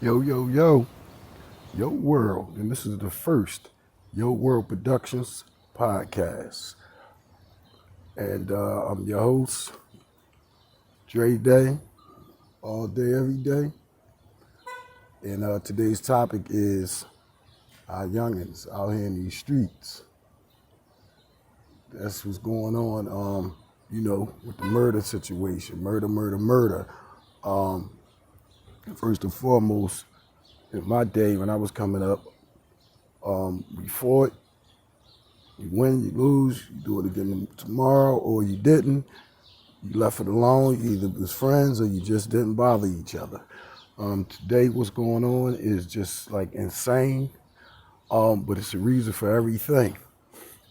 Yo, yo, yo, yo world. And this is the first Yo World Productions podcast. And I'm your host, Dre Day, all day, every day. And today's topic is our youngins out here in these streets. That's what's going on, with the murder situation. Murder. Um, First and foremost, in my day when I was coming up, we fought. You win, you lose, you do it again tomorrow, or you didn't. You left it alone. You either was friends or you just didn't bother each other. Today, what's going on is just like insane, but it's a reason for everything.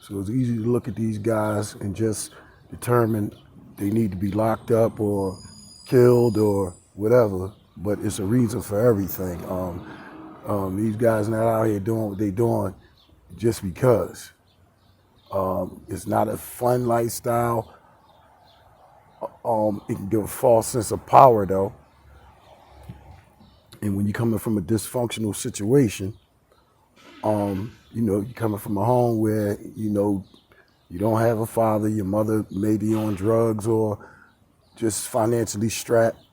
So it's easy to look at these guys and just determine they need to be locked up or killed or whatever, but it's a reason for everything. These guys not out here doing what they're doing just because. It's not a fun lifestyle. It can give a false sense of power though. And when you're coming from a dysfunctional situation, you're coming from a home where, you don't have a father, your mother may be on drugs or just financially strapped.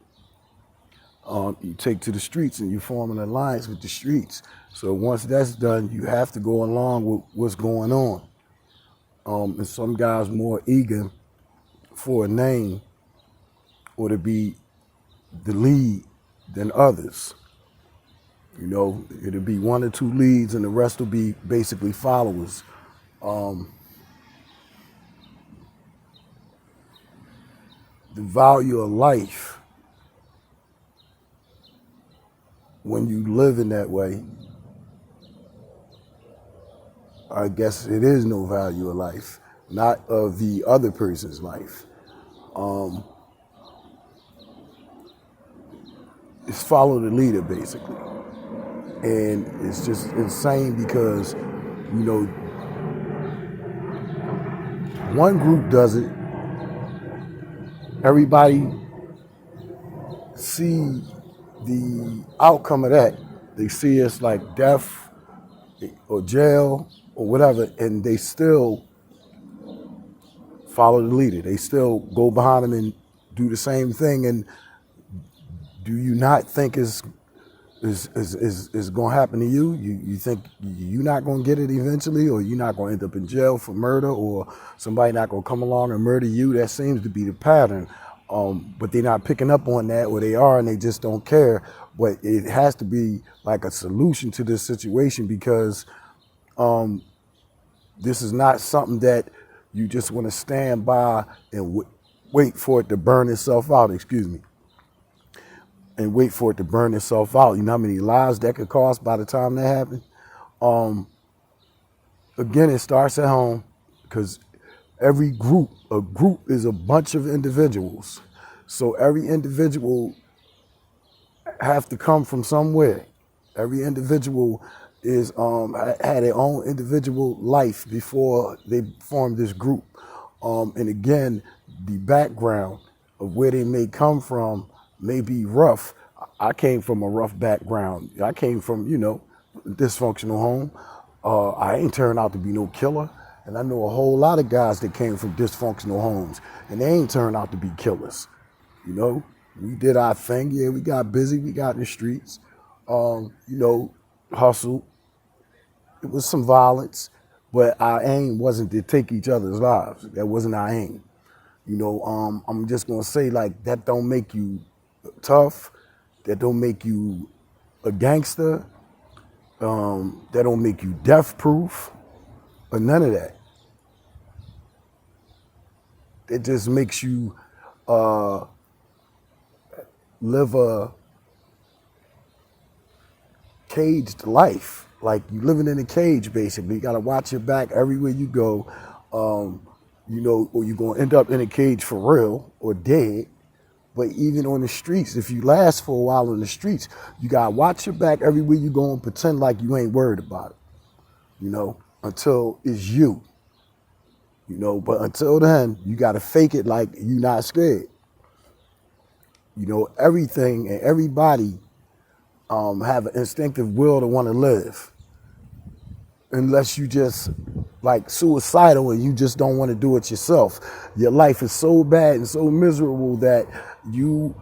You take to the streets and you form an alliance with the streets. So once that's done, you have to go along with what's going on. And some guys more eager for a name or to be the lead than others. It'll be one or two leads and the rest will be basically followers. The value of life, when you live in that way, I guess it is no value of life, not of the other person's life. It's follow the leader, basically. And it's just insane because, one group does it, everybody see the outcome of that. They see it's like death or jail or whatever, and they still follow the leader. They still go behind him and do the same thing. And do you not think is going to happen to you? You think you're not going to get it eventually, or you're not going to end up in jail for murder, or somebody not going to come along and murder you? That seems to be the pattern. But they're not picking up on that, or they are and they just don't care. But it has to be like a solution to this situation because this is not something that you just want to stand by and wait for it to burn itself out. Excuse me. And wait for it to burn itself out. You know how many lives that could cost by the time that happens? Again, it starts at home because a group is a bunch of individuals. So every individual have to come from somewhere. Every individual is had their own individual life before they formed this group. And again, the background of where they may come from may be rough. I came from a rough background. I came from, dysfunctional home. I ain't turned out to be no killer. And I know a whole lot of guys that came from dysfunctional homes and they ain't turned out to be killers. We did our thing. Yeah, we got busy. We got in the streets, hustled. It was some violence, but our aim wasn't to take each other's lives. That wasn't our aim. I'm just going to say like that don't make you tough. That don't make you a gangster. That don't make you death proof or none of that. It just makes you live a caged life. Like you living in a cage, basically. You got to watch your back everywhere you go, or you're going to end up in a cage for real or dead. But even on the streets, if you last for a while on the streets, you got to watch your back everywhere you go and pretend like you ain't worried about it, until it's you. But until then, you got to fake it like you not scared. Everything and everybody have an instinctive will to want to live, unless you just like suicidal and you just don't want to do it yourself. Your life is so bad and so miserable that your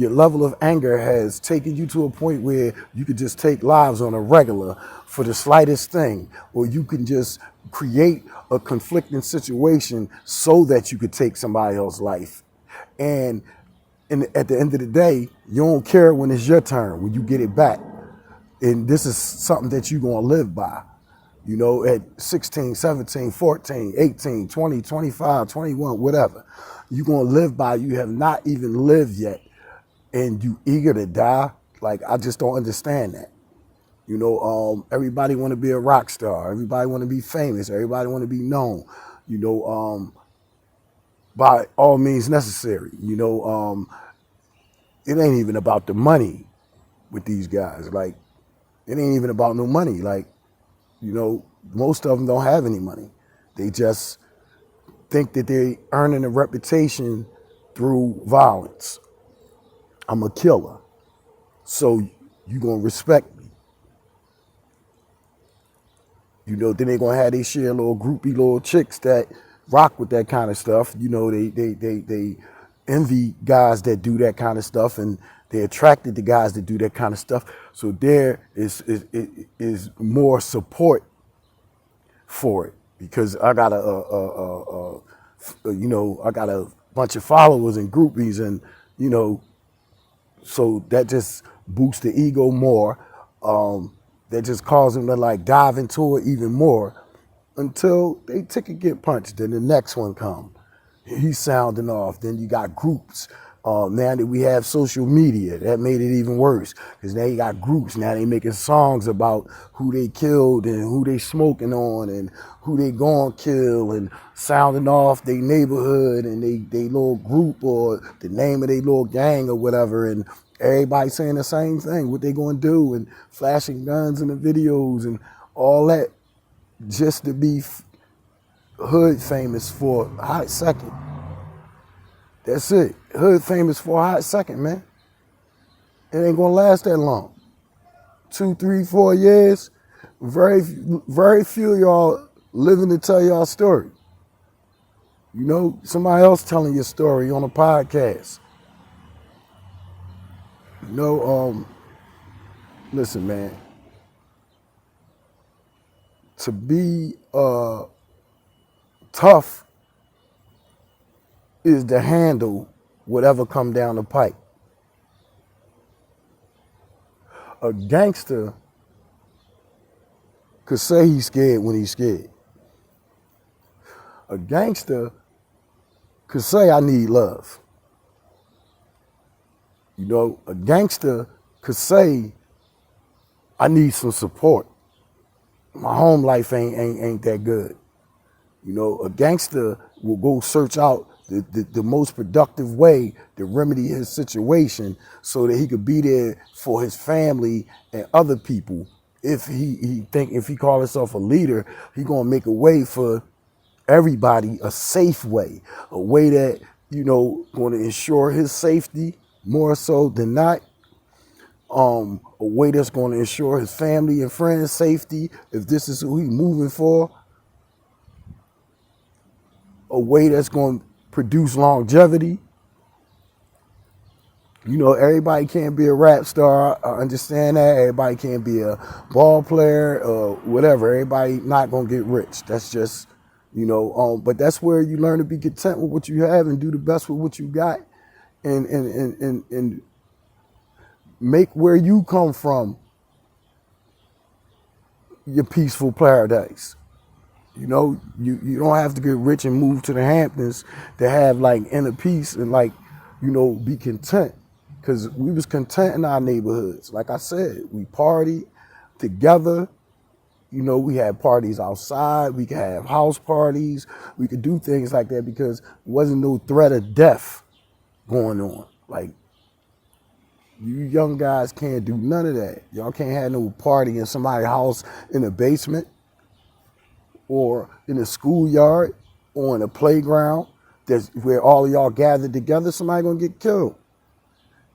level of anger has taken you to a point where you could just take lives on a regular for the slightest thing, or you can just create a conflicting situation so that you could take somebody else's life. And at the end of the day, you don't care when it's your turn, when you get it back. And this is something that you're going to live by. You know, at 16, 17, 14, 18, 20, 25, 21, whatever. You're going to live by, you have not even lived yet. And you eager to die. Like, I just don't understand that. You know, everybody want to be a rock star. Everybody want to be famous. Everybody want to be known. You know, by all means necessary. You know, it ain't even about the money with these guys. Like, it ain't even about no money. Like, you know, most of them don't have any money. They just think that they're earning a reputation through violence. I'm a killer, so you gonna respect me. You know, then they gonna have they share little groupie little chicks that rock with that kind of stuff. You know, they envy guys that do that kind of stuff, and they're attracted to guys that do that kind of stuff. So there is more support for it, because I got I got a bunch of followers and groupies, and you know, so that just boosts the ego more. That just causes them to like dive into it even more until they ticket get punched. Then the next one come. He's sounding off. Then you got groups. Now that we have social media, that made it even worse, because now you got groups. Now they making songs about who they killed and who they smoking on and who they gonna kill, and sounding off their neighborhood and they little group or the name of their little gang or whatever, and everybody saying the same thing, what they gonna do, and flashing guns in the videos and all that, just to be hood famous for a hot second. That's it. Hood famous for a hot second, man. It ain't gonna last that long. 2, 3, 4 years. Very few of y'all living to tell y'all story. You know, somebody else telling your story on a podcast. You know, listen, man. To be tough is to handle whatever come down the pipe. A gangster could say he's scared when he's scared. A gangster could say, I need love. You know, a gangster could say, I need some support. My home life ain't that good. You know, a gangster will go search out the most productive way to remedy his situation so that he could be there for his family and other people. If he call himself a leader, he gonna make a way for everybody, a safe way, a way that, you know, gonna ensure his safety more so than not. A way that's gonna ensure his family and friends' safety if this is who he's moving for. A way that's gonna produce longevity. You know, everybody can't be a rap star. I understand that. Everybody can't be a ball player or whatever. Everybody not gonna get rich. That's just, you know, but that's where you learn to be content with what you have and do the best with what you got, and make where you come from your peaceful paradise. You know, you don't have to get rich and move to the Hamptons to have like inner peace and like, you know, be content. Because we was content in our neighborhoods. Like I said, we partied together. You know, we had parties outside. We could have house parties. We could do things like that because there wasn't no threat of death going on. Like, you young guys can't do none of that. Y'all can't have no party in somebody's house in the basement, or in a schoolyard, or in a playground that's where all of y'all gathered together. Somebody gonna get killed.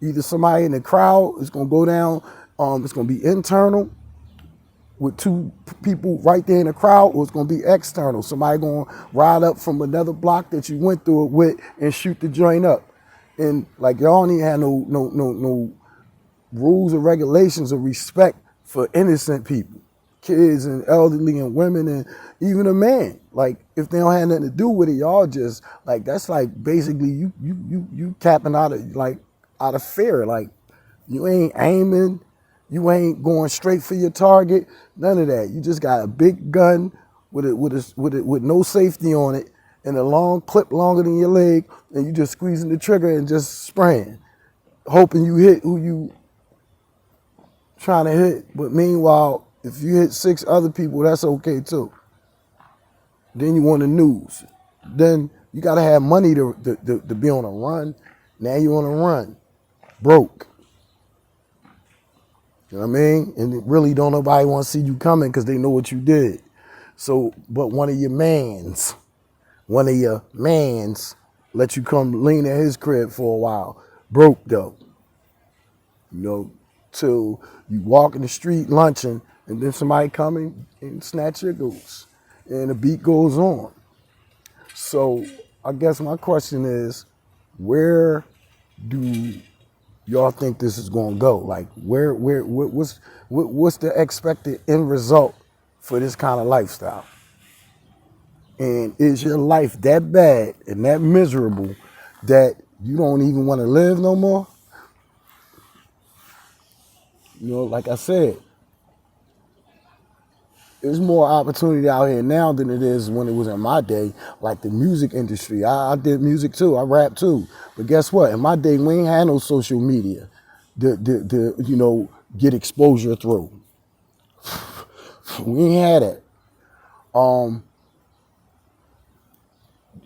Either somebody in the crowd is gonna go down, it's gonna be internal with two people right there in the crowd, or it's gonna be external. Somebody gonna ride up from another block that you went through it with and shoot the joint up. And like y'all don't even have no rules or regulations of respect for innocent people, kids and elderly and women and even a man. Like if they don't have nothing to do with it, y'all just like that's like basically you tapping out of fear. Like you ain't aiming, you ain't going straight for your target, none of that. You just got a big gun with no safety on it and a long clip longer than your leg, and you just squeezing the trigger and just spraying, hoping you hit who you trying to hit. But meanwhile, if you hit 6 other people, that's okay too. Then you want the news. Then you gotta have money to be on a run. Now you on a run, broke. You know what I mean? And it really don't nobody want to see you coming because they know what you did. So, but one of your mans let you come lean at his crib for a while. Broke though. You know, till you walk in the street lunching and then somebody coming and snatch your goose. And the beat goes on. So I guess my question is, where do y'all think this is gonna go? Like what's the expected end result for this kind of lifestyle? And is your life that bad and that miserable that you don't even want to live no more? You know, like I said, there's more opportunity out here now than it is when it was in my day. Like the music industry, I did music too, I rap too. But guess what? In my day, we ain't had no social media to get exposure through. We ain't had it.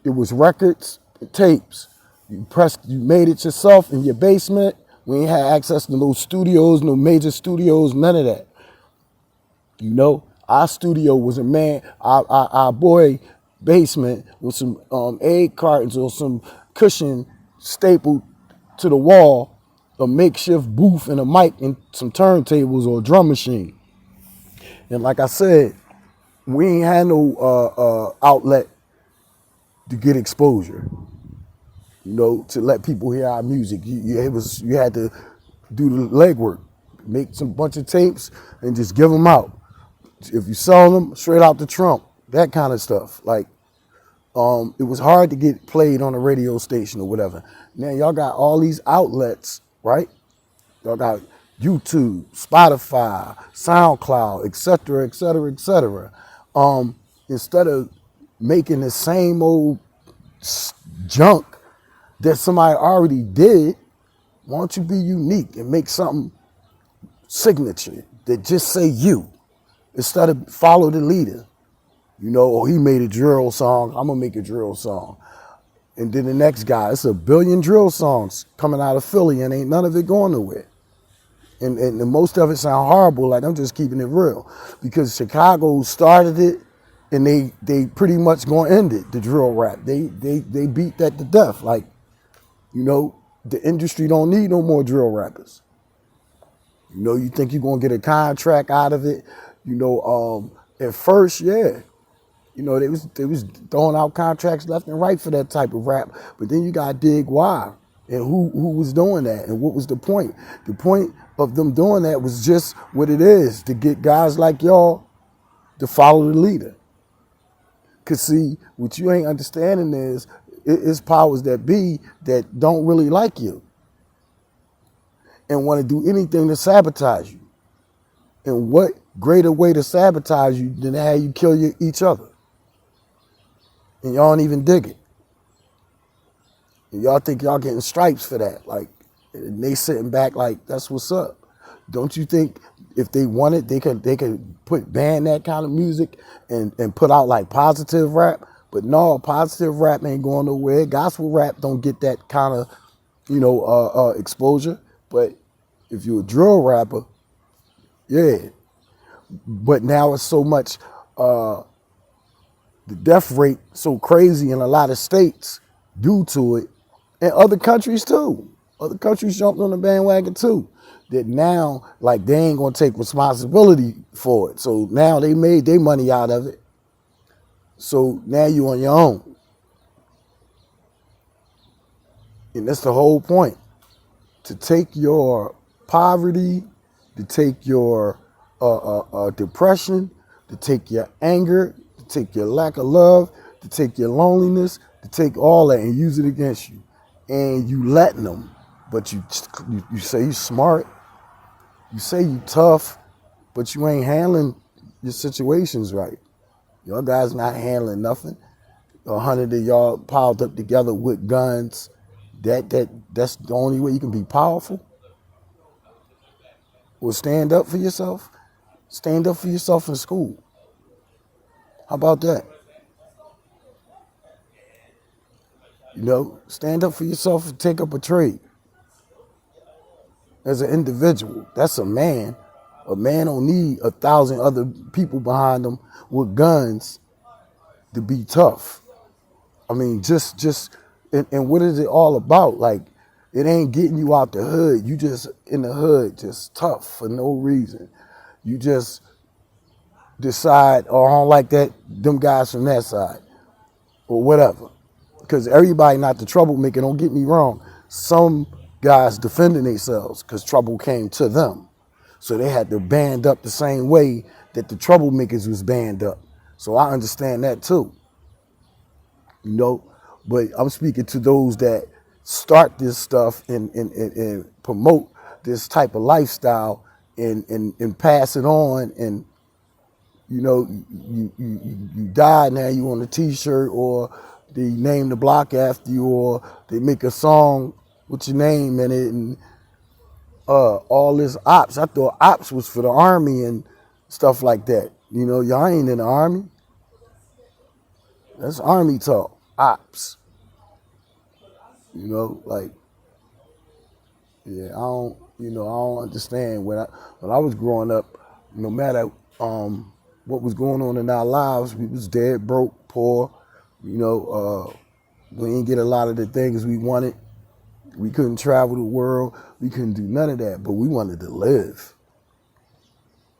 It was records, tapes. You made it yourself in your basement. We ain't had access to no studios, no major studios, none of that. You know, our studio was our boy basement with some egg cartons or some cushion stapled to the wall, a makeshift booth and a mic and some turntables or a drum machine. And like I said, we ain't had no outlet to get exposure, to let people hear our music. You had to do the legwork, make some bunch of tapes and just give them out. If you sell them, straight out the trunk, that kind of stuff. Like, it was hard to get played on a radio station or whatever. Now y'all got all these outlets, right? Y'all got YouTube, Spotify, SoundCloud, et cetera, et cetera, et cetera. Instead of making the same old junk that somebody already did, why don't you be unique and make something signature that just say you, instead of follow the leader. He made a drill song, I'm gonna make a drill song. And then the next guy, it's 1 billion drill songs coming out of Philly and ain't none of it going nowhere. And most of it sound horrible, like I'm just keeping it real. Because Chicago started it and they pretty much gonna end it, the drill rap. They beat that to death. Like, the industry don't need no more drill rappers. You think you're gonna get a contract out of it? At first, yeah. They was throwing out contracts left and right for that type of rap. But then you gotta dig why and who was doing that and what was the point? The point of them doing that was just what it is, to get guys like y'all to follow the leader. Cause see, what you ain't understanding is it's powers that be that don't really like you and want to do anything to sabotage you. And what greater way to sabotage you than to have you kill each other? And y'all don't even dig it. And y'all think y'all getting stripes for that. Like, and they sitting back like, that's what's up. Don't you think if they wanted, they could ban that kind of music and put out like positive rap? But no, positive rap ain't going nowhere. Gospel rap don't get that kind of, exposure. But if you're a drill rapper, yeah. But now it's so much, the death rate so crazy in a lot of states due to it, and other countries too. Other countries jumped on the bandwagon too. That now, like, they ain't gonna take responsibility for it. So now they made their money out of it. So now you on your own. And that's the whole point. To take your poverty, to take your depression, to take your anger, to take your lack of love, to take your loneliness, to take all that and use it against you. And you letting them, but you say you smart, you say you tough, but you ain't handling your situations right. Your guys not handling nothing. 100 of y'all piled up together with guns. That's the only way you can be powerful. Well, stand up for yourself. Stand up for yourself in school. How about that? You know, stand up for yourself and take up a trade. As an individual, that's a man. A man don't need 1,000 other people behind him with guns to be tough. I mean, and what is it all about? Like, it ain't getting you out the hood. You just in the hood, just tough for no reason. You just decide, oh, I don't like them guys from that side, or whatever. Because everybody not the troublemaker, don't get me wrong. Some guys defending themselves because trouble came to them. So they had to band up the same way that the troublemakers was band up. So I understand that too. You know, but I'm speaking to those that start this stuff and promote this type of lifestyle and pass it on. And, you know, you die, now you on a t-shirt, or they name the block after you, or they make a song with your name in it, and all this ops. I thought ops was for the army and stuff like that. You know, y'all ain't in the army. That's army talk. Ops. You know, like, yeah, I don't understand. When I was growing up, no matter what was going on in our lives, we was dead, broke, poor. You know, we didn't get a lot of the things we wanted. We couldn't travel the world. We couldn't do none of that, but we wanted to live.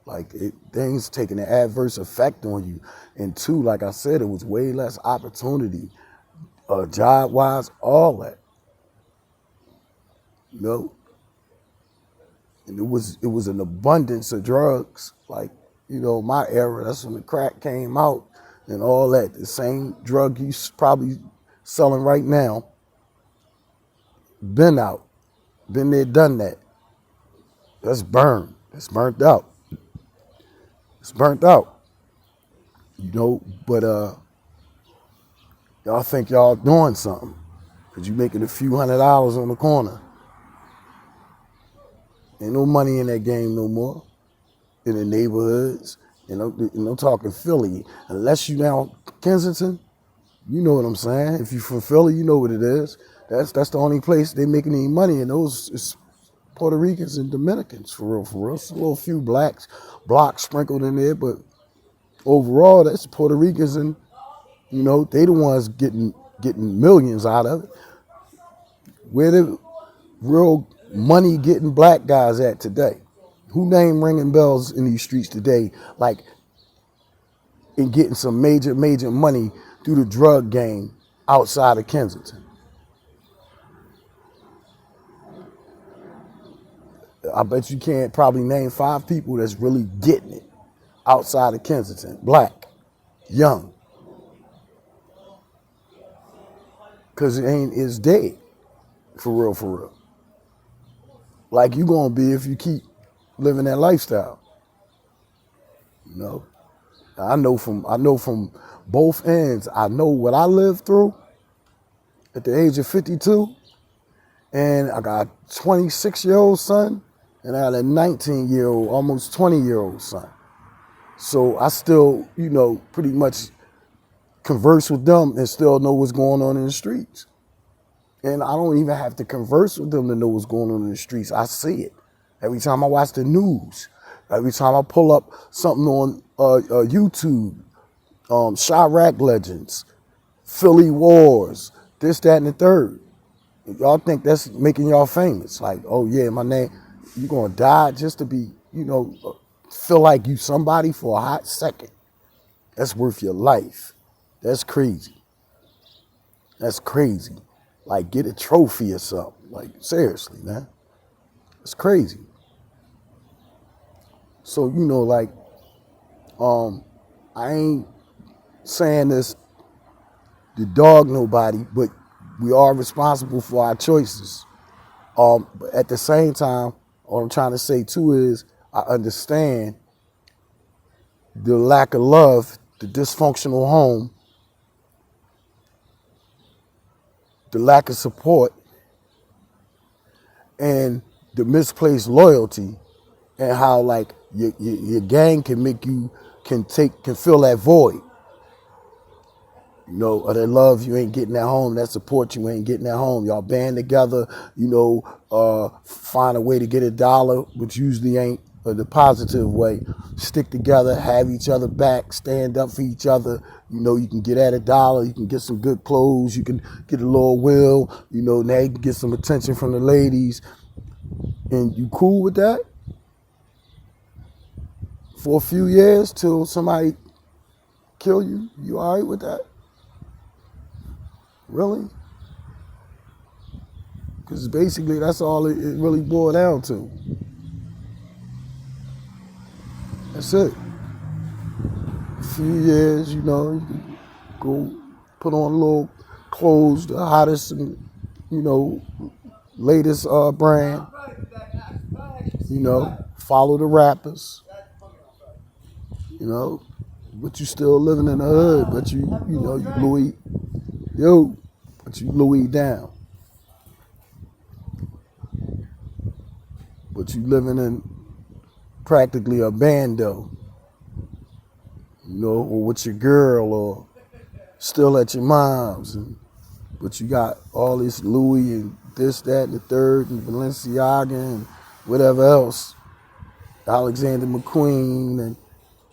Like, things taking an adverse effect on you. And two, like I said, it was way less opportunity, job-wise, all that. You know? And it was an abundance of drugs. Like, you know, my era, that's when the crack came out and all that. The same drug you probably selling right now. Been out. Been there, done that. That's burned. It's burnt out. It's burnt out. You know, but y'all think y'all doing something because you making a few $100s on the corner. Ain't no money in that game no more. In the neighborhoods. And I'm talking Philly. Unless you down Kensington, you know what I'm saying. If you from Philly, you know what it is. That's the only place they making any money, and those is Puerto Ricans and Dominicans, for real, for real. It's a little few blacks sprinkled in there, but overall, that's Puerto Ricans, and, you know, they the ones getting millions out of it. Where the real money getting black guys at today? Who name ringing bells in these streets today, like, in getting some major money through the drug game outside of Kensington? I bet you can't probably name 5 people that's really getting it outside of Kensington. Black, young. Because it's dead. For real, for real. Like you gonna be if you keep living that lifestyle. You know? I know from both ends. I know what I lived through at the age of 52. And I got a 26-year-old son. And I had a 19-year-old, almost 20-year-old son. So I still, you know, pretty much converse with them and still know what's going on in the streets. And I don't even have to converse with them to know what's going on in the streets. I see it. Every time I watch the news, every time I pull up something on YouTube, Chirac Legends, Philly Wars, this, that, and the third. Y'all think that's making y'all famous. Like, oh yeah, my name, you gonna die just to be, feel like you somebody for a hot second. That's worth your life. That's crazy. That's crazy. Like, get a trophy or something. Like, seriously, man. It's crazy. So, like, I ain't saying this to dog nobody, but we are responsible for our choices. But at the same time, what I'm trying to say too is I understand the lack of love, the dysfunctional home, the lack of support, and the misplaced loyalty, and how like your gang can make you can fill that void. Or that love you ain't getting at home, that support you ain't getting at home. Y'all band together, find a way to get $1, which usually ain't the positive way. Stick together, have each other back, stand up for each other. You can get at $1, you can get some good clothes, you can get a little will, now you can get some attention from the ladies. And you cool with that? For a few years till somebody kill you? You all right with that? Really? Because basically that's all it really boiled down to. That's it. A few years, you can go put on a little clothes, the hottest and, latest brand. Follow the rappers. But you still living in the hood, but you Louis, but you Louis down. But you living in practically a bando, or with your girl, or still at your mom's, but you got all this Louis and this, that, and the third, and Balenciaga and whatever else, Alexander McQueen, and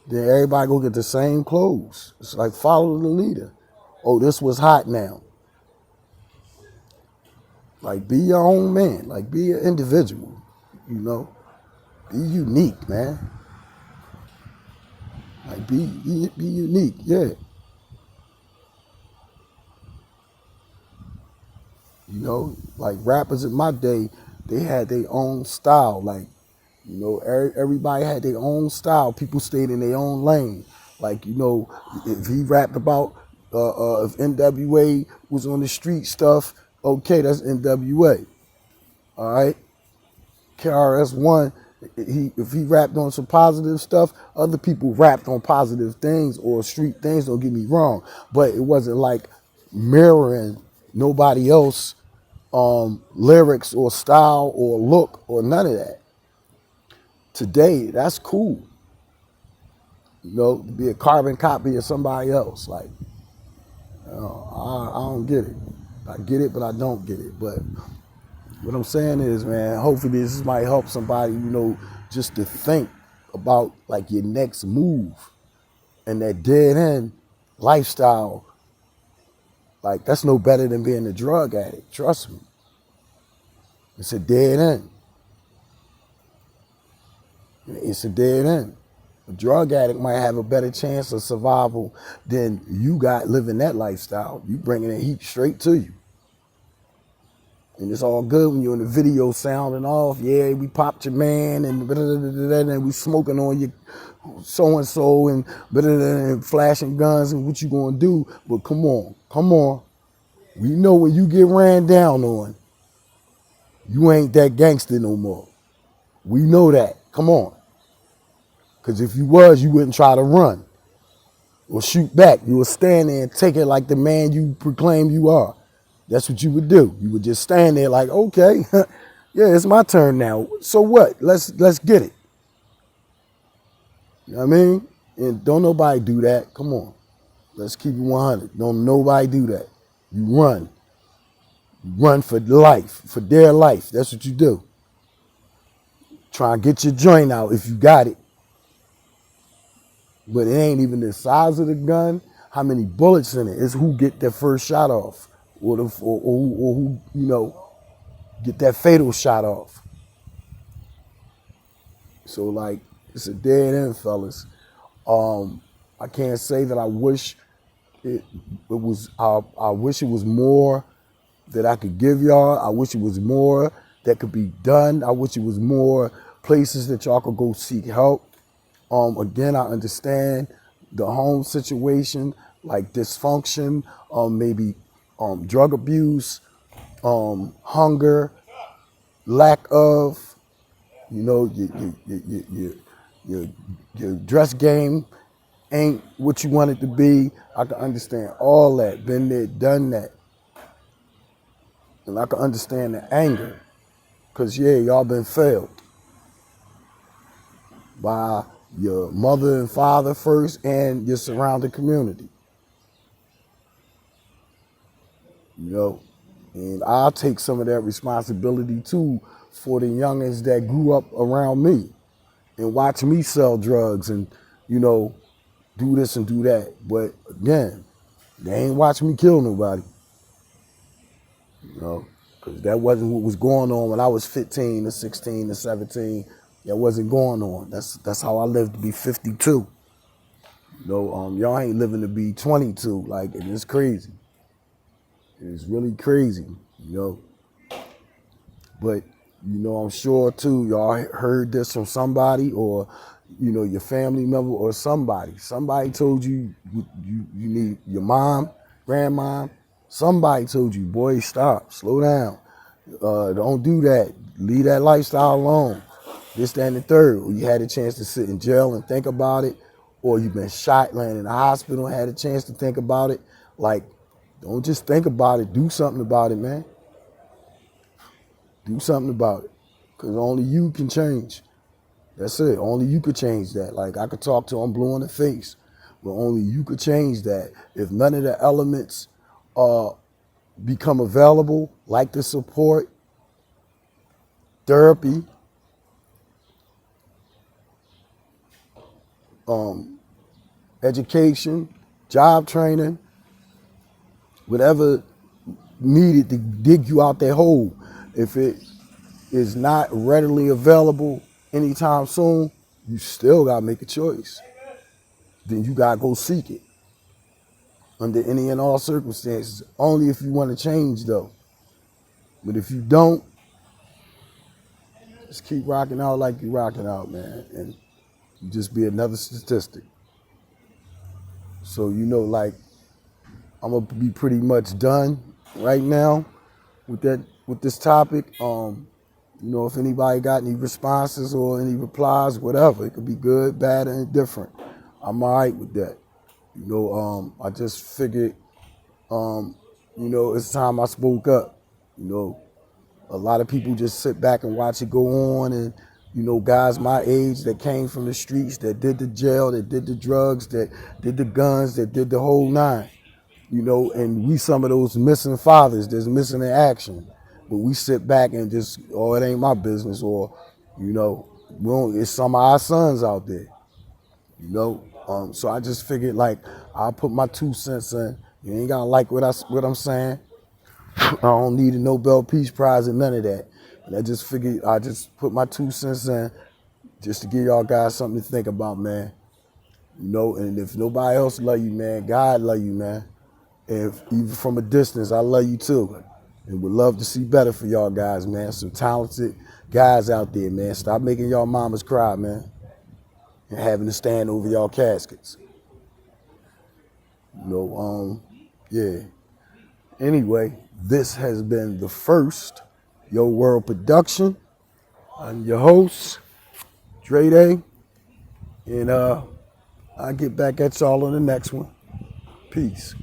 then everybody go get the same clothes. It's like follow the leader. Oh, this was hot now. Like, be your own man. Like, be an individual, Be unique, man. Like, be unique, yeah. Like rappers in my day, they had their own style. Like, everybody had their own style. People stayed in their own lane. Like, if he rapped about if NWA was on the street stuff, okay, that's NWA. All right? KRS-One, if he rapped on some positive stuff, other people rapped on positive things or street things, don't get me wrong. But it wasn't like mirroring nobody else lyrics or style or look or none of that. Today, that's cool. To be a carbon copy of somebody else. Like, I don't get it. I get it, but I don't get it. But what I'm saying is, man, hopefully this might help somebody, just to think about like your next move and that dead end lifestyle. Like, that's no better than being a drug addict. Trust me. It's a dead end. It's a dead end. A drug addict might have a better chance of survival than you got living that lifestyle. You bringing the heat straight to you. And it's all good when you're in the video sounding off. Yeah, we popped your man and we smoking on you so-and-so and flashing guns and what you gonna do. But come on. We know when you get ran down on, you ain't that gangster no more. We know that. Come on. Because if you was, you wouldn't try to run or shoot back. You would stand there and take it like the man you proclaim you are. That's what you would do. You would just stand there like, okay, yeah, it's my turn now. So what? Let's get it. You know what I mean? And don't nobody do that. Come on. Let's keep it 100. Don't nobody do that. You run. You run for life, for their life. That's what you do. Try and get your joint out if you got it. But it ain't even the size of the gun, how many bullets in it. It's who get their first shot off. Or who, get that fatal shot off. So like, it's a dead end, fellas. I can't say that I wish it was. I wish it was more that I could give y'all. I wish it was more that could be done. I wish it was more places that y'all could go seek help. Again, I understand the home situation, like dysfunction, maybe drug abuse, hunger, lack of, your dress game ain't what you want it to be. I can understand all that. Been there, done that. And I can understand the anger. Because, yeah, y'all been failed by your mother and father first and your surrounding community. And I'll take some of that responsibility, too, for the youngins that grew up around me and watch me sell drugs and, do this and do that. But, again, they ain't watch me kill nobody. Because that wasn't what was going on when I was 15 to 16 to 17. That wasn't going on. That's how I lived to be 52. Y'all ain't living to be 22. Like, it's crazy. It's really crazy, But, I'm sure, too, y'all heard this from somebody or, your family member or somebody. Somebody told you need your mom, grandma. Somebody told you, boy, stop, slow down. Don't do that. Leave that lifestyle alone. This, that, and the third. Or you had a chance to sit in jail and think about it. Or you've been shot, laying in the hospital and had a chance to think about it. Like, don't just think about it. Do something about it, man. Do something about it. Because only you can change. That's it. Only you could change that. Like, I could talk to them blue in the face. But only you could change that. If none of the elements become available, like the support, therapy, education, job training, whatever needed to dig you out that hole. If it is not readily available anytime soon, you still got to make a choice. Then you got to go seek it under any and all circumstances. Only if you want to change, though. But if you don't, just keep rocking out like you're rocking out, man. And you just be another statistic. So, like, I'm going to be pretty much done right now with this topic. If anybody got any responses or any replies, whatever, it could be good, bad, or indifferent. I'm all right with that. I just figured, it's time I spoke up. A lot of people just sit back and watch it go on, and guys my age that came from the streets, that did the jail, that did the drugs, that did the guns, that did the whole nine. And we some of those missing fathers that's missing in action. But we sit back and just, it ain't my business, or, it's some of our sons out there, So I just figured, like, I'll put my 2 cents in. You ain't gotta like what I'm saying. I don't need a Nobel Peace Prize or none of that. And I just figured I just put my 2 cents in just to give y'all guys something to think about, man. And if nobody else love you, man, God love you, man. And even from a distance, I love you too. And would love to see better for y'all guys, man. Some talented guys out there, man. Stop making y'all mamas cry, man. And having to stand over y'all caskets. Yeah. Anyway, this has been the first Yo World production. I'm your host, Dre Day. And I'll get back at y'all on the next one. Peace.